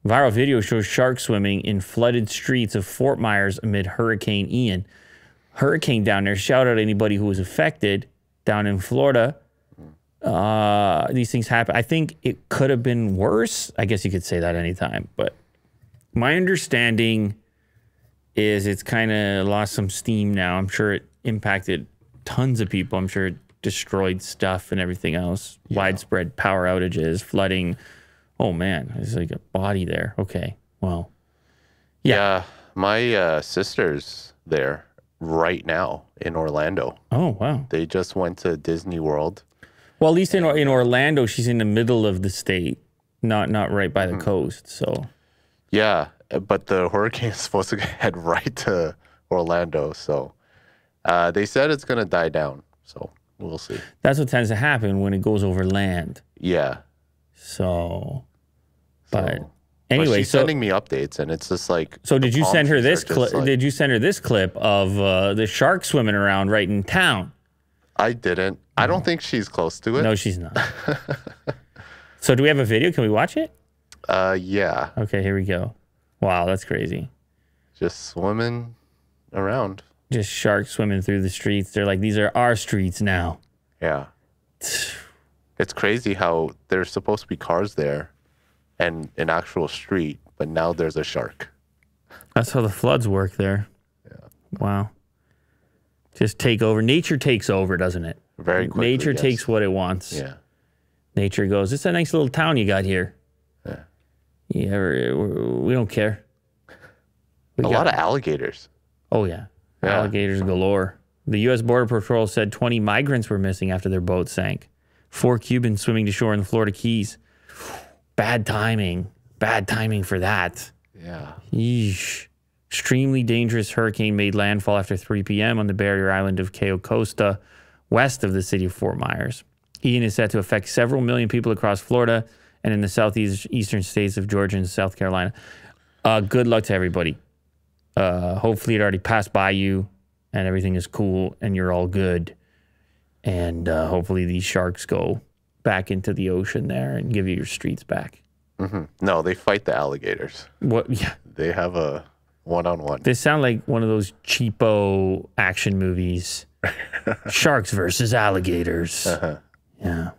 Viral video shows sharks swimming in flooded streets of Fort Myers amid Hurricane Ian. Hurricane down there. Shout out to anybody who was affected down in Florida. These things happen. I think it could have been worse. I guess you could say that anytime. But my understanding is it's kind of lost some steam now. I'm sure it impacted tons of people. I'm sure it destroyed stuff and everything else. Yeah. Widespread power outages, flooding. Oh, man. There's like a body there. Okay. Well. Yeah. My sister's there right now in Orlando. Oh, wow. They just went to Disney World. Well, at least in Orlando, she's in the middle of the state, not right by the coast. So. Yeah. But the hurricane is supposed to head right to Orlando. So they said it's going to die down. So we'll see. That's what tends to happen when it goes over land. Yeah. So, but anyway, she's sending me updates, and it's just like. So did you send her this clip? Like, did you send her this clip of the shark swimming around right in town? I didn't. I don't think she's close to it. No, she's not. So do we have a video? Can we watch it? Yeah. Okay, here we go. Wow, that's crazy. Just swimming around. Just sharks swimming through the streets. They're like, these are our streets now. Yeah. It's crazy how there's supposed to be cars there and an actual street, but now there's a shark. That's how the floods work there. Yeah. Wow. Just take over. Nature takes over, doesn't it? Very quickly. Nature takes what it wants. Yeah. Nature goes, it's a nice little town you got here. Yeah. Yeah, we don't care. A lot of alligators. Oh, yeah. Alligators galore. The U.S. Border Patrol said 20 migrants were missing after their boat sank. 4 Cubans swimming to shore in the Florida Keys. Bad timing. Bad timing for that. Yeah. Yeesh. Extremely dangerous hurricane made landfall after 3 p.m. on the barrier island of Cayo Costa, west of the city of Fort Myers. Ian is set to affect several million people across Florida and in the southeastern states of Georgia and South Carolina. Good luck to everybody. Hopefully it already passed by you and everything is cool and you're all good. And hopefully these sharks go back into the ocean there and give you your streets back. Mm-hmm. No, they fight the alligators. What? Yeah. They have a one-on-one. They sound like one of those cheapo action movies. Sharks versus alligators. Yeah.